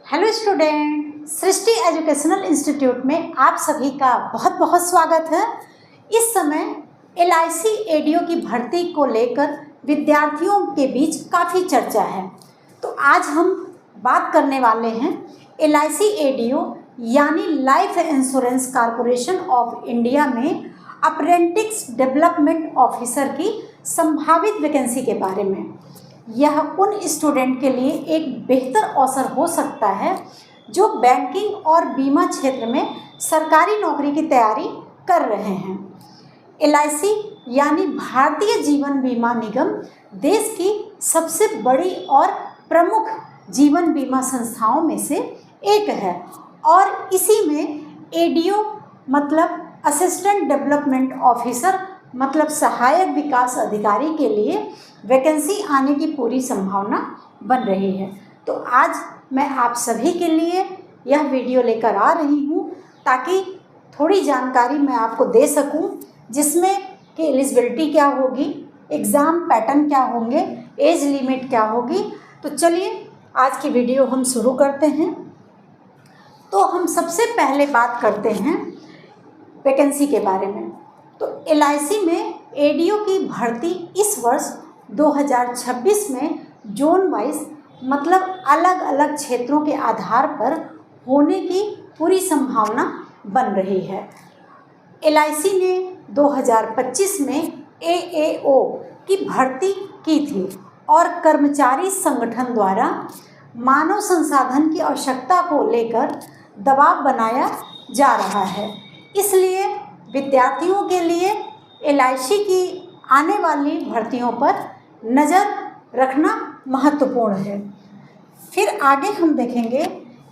Hello student, सृष्टि educational institute में आप सभी का बहुत बहुत स्वागत है। इस समय LIC ADO की भर्ती को लेकर विद्यार्थियों के बीच काफ़ी चर्चा है। तो आज हम बात करने वाले हैं LIC ADO यानी life insurance corporation of India में अप्रेंटिस डेवलपमेंट ऑफिसर की संभावित वैकेंसी के बारे में। यह उन स्टूडेंट के लिए एक बेहतर अवसर हो सकता है जो बैंकिंग और बीमा क्षेत्र में सरकारी नौकरी की तैयारी कर रहे हैं। LIC यानी भारतीय जीवन बीमा निगम देश की सबसे बड़ी और प्रमुख जीवन बीमा संस्थाओं में से एक है और इसी में ADO मतलब असिस्टेंट डेवलपमेंट ऑफिसर मतलब सहायक विकास अधिकारी के लिए वैकेंसी आने की पूरी संभावना बन रही है। तो आज मैं आप सभी के लिए यह वीडियो लेकर आ रही हूँ ताकि थोड़ी जानकारी मैं आपको दे सकूँ, जिसमें कि एलिजिबिलिटी क्या होगी, एग्ज़ाम पैटर्न क्या होंगे, एज लिमिट क्या होगी। तो चलिए आज की वीडियो हम शुरू करते हैं। तो हम सबसे पहले बात करते हैं वैकेंसी के बारे में। तो LIC में ADO की भर्ती इस वर्ष 2026 में जोन वाइज मतलब अलग अलग क्षेत्रों के आधार पर होने की पूरी संभावना बन रही है। LIC ने 2025 में AAO की भर्ती की थी और कर्मचारी संगठन द्वारा मानव संसाधन की आवश्यकता को लेकर दबाव बनाया जा रहा है। इसलिए विद्यार्थियों के लिए LIC की आने वाली भर्तियों पर नज़र रखना महत्वपूर्ण है। फिर आगे हम देखेंगे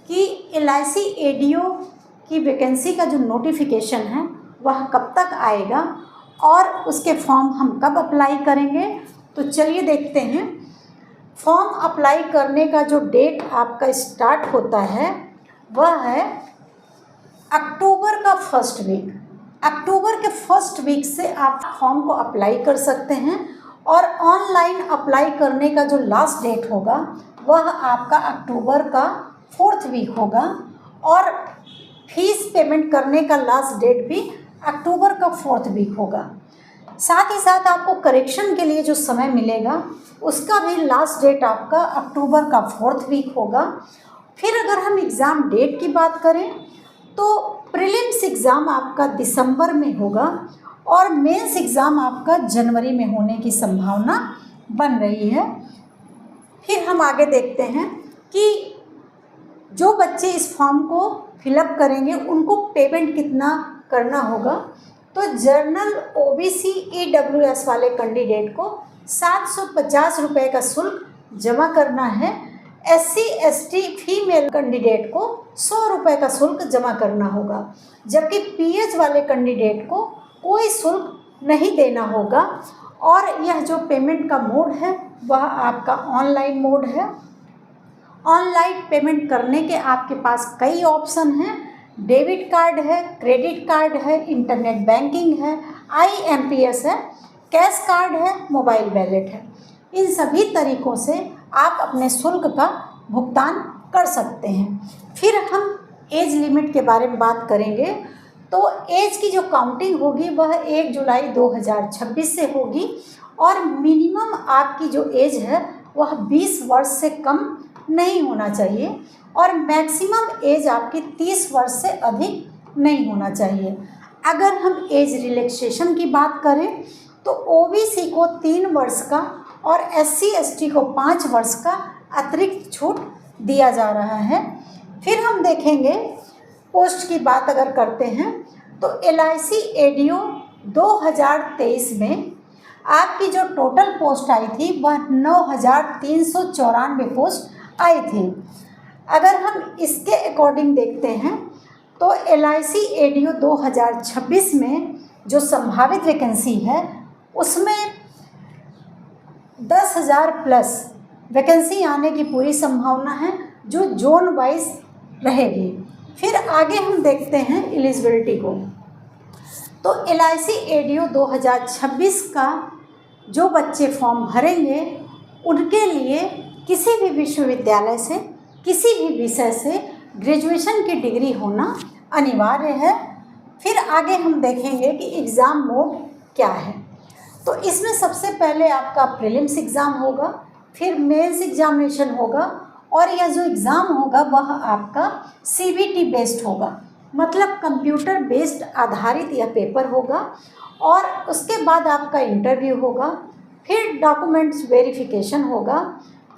कि LIC ADO की वैकेंसी का जो नोटिफिकेशन है वह कब तक आएगा और उसके फॉर्म हम कब अप्लाई करेंगे। तो चलिए देखते हैं। फॉर्म अप्लाई करने का जो डेट आपका स्टार्ट होता है वह है अक्टूबर का फर्स्ट वीक। अक्टूबर के फर्स्ट वीक से आप फॉर्म को अप्लाई कर सकते हैं और ऑनलाइन अप्लाई करने का जो लास्ट डेट होगा वह आपका अक्टूबर का 4th वीक होगा और फीस पेमेंट करने का लास्ट डेट भी अक्टूबर का 4th वीक होगा। साथ ही साथ आपको करेक्शन के लिए जो समय मिलेगा उसका भी लास्ट डेट आपका अक्टूबर का 4th वीक होगा। फिर अगर हम एग्ज़ाम डेट की बात करें तो प्रीलिम्स एग्ज़ाम आपका दिसंबर में होगा और मेंस एग्ज़ाम आपका जनवरी में होने की संभावना बन रही है। फिर हम आगे देखते हैं कि जो बच्चे इस फॉर्म को फिलअप करेंगे उनको पेमेंट कितना करना होगा। तो जनरल OBC EWS वाले कैंडिडेट को 750 रुपये का शुल्क जमा करना है। SC ST फीमेल कैंडिडेट को 100 रुपये का शुल्क जमा करना होगा, जबकि PH वाले कैंडिडेट को कोई शुल्क नहीं देना होगा। और यह जो पेमेंट का मोड है वह आपका ऑनलाइन मोड है। ऑनलाइन पेमेंट करने के आपके पास कई ऑप्शन हैं। डेबिट कार्ड है, क्रेडिट कार्ड है, इंटरनेट बैंकिंग है, IMPS है, कैश कार्ड है, मोबाइल वॉलेट है। इन सभी तरीक़ों से आप अपने शुल्क का भुगतान कर सकते हैं। फिर हम एज लिमिट के बारे में बात करेंगे। तो एज की जो काउंटिंग होगी वह 1 जुलाई 2026 से होगी और मिनिमम आपकी जो एज है वह 20 वर्ष से कम नहीं होना चाहिए और मैक्सिमम एज आपकी 30 वर्ष से अधिक नहीं होना चाहिए। अगर हम एज रिलैक्सेशन की बात करें तो OBC को 3 वर्ष का और SC ST को 5 वर्ष का अतिरिक्त छूट दिया जा रहा है। फिर हम देखेंगे पोस्ट की बात अगर करते हैं तो LIC ADO 2023 में आपकी जो टोटल पोस्ट आई थी वह 9394 पोस्ट आई थी। अगर हम इसके अकॉर्डिंग देखते हैं तो LIC ADO 2026 में जो संभावित वैकेंसी है उसमें 10,000 प्लस वैकेंसी आने की पूरी संभावना है जो जोन वाइज रहेगी। फिर आगे हम देखते हैं एलिजिबिलिटी को। तो LIC ADO 2026 का जो बच्चे फॉर्म भरेंगे उनके लिए किसी भी विश्वविद्यालय से किसी भी विषय से ग्रेजुएशन की डिग्री होना अनिवार्य है। फिर आगे हम देखेंगे कि एग्ज़ाम मोड क्या है। तो इसमें सबसे पहले आपका प्रीलिम्स एग्ज़ाम होगा, फिर मेंस एग्जामिनेशन होगा, और यह जो एग्ज़ाम होगा वह आपका CBT बेस्ड होगा, मतलब कंप्यूटर बेस्ड आधारित यह पेपर होगा। और उसके बाद आपका इंटरव्यू होगा, फिर डॉक्यूमेंट्स वेरिफिकेशन होगा,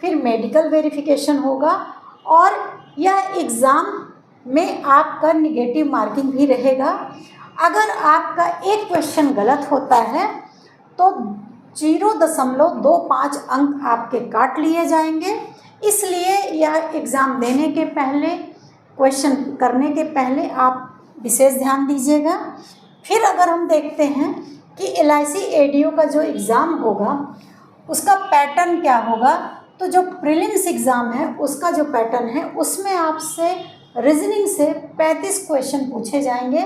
फिर मेडिकल वेरिफिकेशन होगा, और यह एग्ज़ाम में आपका निगेटिव मार्किंग भी रहेगा। अगर आपका एक क्वेश्चन गलत होता है तो 0.25 अंक आपके काट लिए जाएंगे। इसलिए यह एग्ज़ाम देने के पहले, क्वेश्चन करने के पहले आप विशेष ध्यान दीजिएगा। फिर अगर हम देखते हैं कि LIC ADO का जो एग्ज़ाम होगा उसका पैटर्न क्या होगा, तो जो प्रीलिम्स एग्ज़ाम है उसका जो पैटर्न है उसमें आपसे रीजनिंग से 35 क्वेश्चन पूछे जाएंगे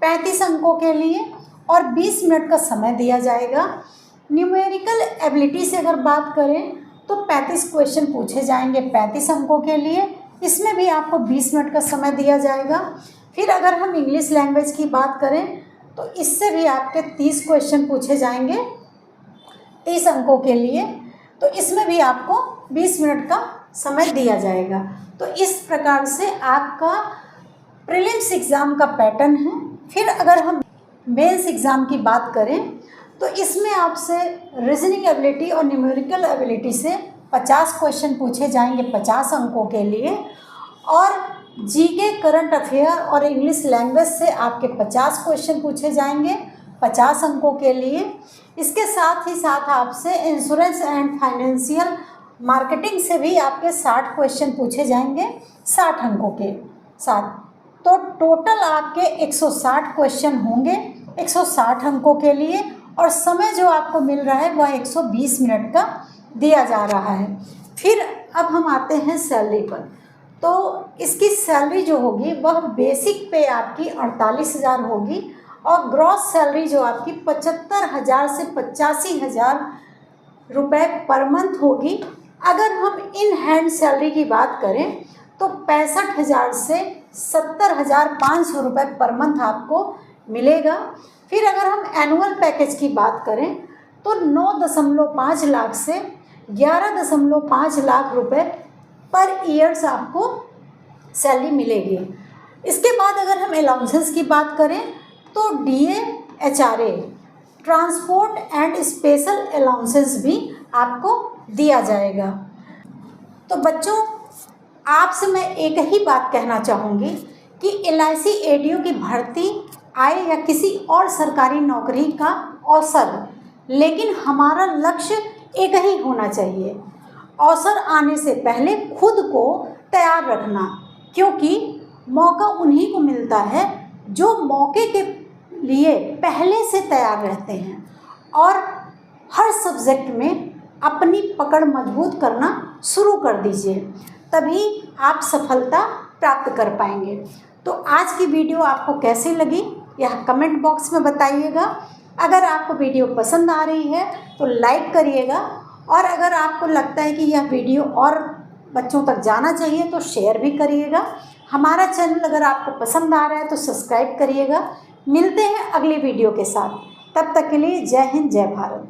35 अंकों के लिए, और 20 मिनट का समय दिया जाएगा। न्यूमेरिकल एबिलिटी से अगर बात करें तो 35 क्वेश्चन पूछे जाएंगे 35 अंकों के लिए, इसमें भी आपको 20 मिनट का समय दिया जाएगा। फिर अगर हम इंग्लिश लैंग्वेज की बात करें तो इससे भी आपके 30 क्वेश्चन पूछे जाएंगे 30 अंकों के लिए, तो इसमें भी आपको 20 मिनट का समय दिया जाएगा। तो इस प्रकार से आपका प्रीलिम्स एग्ज़ाम का पैटर्न है। फिर अगर हम मेंस एग्ज़ाम की बात करें तो इसमें आपसे रीजनिंग एबिलिटी और न्यूमेरिकल एबिलिटी से 50 क्वेश्चन पूछे जाएंगे 50 अंकों के लिए, और GK करंट अफेयर और इंग्लिश लैंग्वेज से आपके 50 क्वेश्चन पूछे जाएंगे 50 अंकों के लिए। इसके साथ ही साथ आपसे इंश्योरेंस एंड फाइनेंशियल मार्केटिंग से भी आपके 60 क्वेश्चन पूछे जाएंगे 60 अंकों के साथ। तो टोटल आपके 160 क्वेश्चन होंगे 160 अंकों के लिए, और समय जो आपको मिल रहा है वह 120 मिनट का दिया जा रहा है। फिर अब हम आते हैं सैलरी पर। तो इसकी सैलरी जो होगी वह बेसिक पे आपकी 48,000 होगी, और ग्रॉस सैलरी जो आपकी 75,000 से 85,000 रुपये पर मंथ होगी। अगर हम इन हैंड सैलरी की बात करें तो 65,000 से 70,500 रुपये पर मंथ आपको मिलेगा। फिर अगर हम एनुअल पैकेज की बात करें तो 9.5 लाख से 11.5 लाख रुपए पर ईयर्स आपको सैलरी मिलेगी। इसके बाद अगर हम अलाउंसेस की बात करें तो DA HRA transport and special allowances भी आपको दिया जाएगा। तो बच्चों, आपसे मैं एक ही बात कहना चाहूँगी कि LIC ADO की भर्ती आए या किसी और सरकारी नौकरी का अवसर, लेकिन हमारा लक्ष्य एक ही होना चाहिए, अवसर आने से पहले खुद को तैयार रखना, क्योंकि मौका उन्हीं को मिलता है जो मौके के लिए पहले से तैयार रहते हैं, और हर सब्जेक्ट में अपनी पकड़ मजबूत करना शुरू कर दीजिए, तभी आप सफलता प्राप्त कर पाएंगे। तो आज की वीडियो आपको कैसी लगी यह कमेंट बॉक्स में बताइएगा। अगर आपको वीडियो पसंद आ रही है तो लाइक करिएगा, और अगर आपको लगता है कि यह वीडियो और बच्चों तक जाना चाहिए तो शेयर भी करिएगा। हमारा चैनल अगर आपको पसंद आ रहा है तो सब्सक्राइब करिएगा। मिलते हैं अगली वीडियो के साथ, तब तक के लिए जय हिंद जय भारत।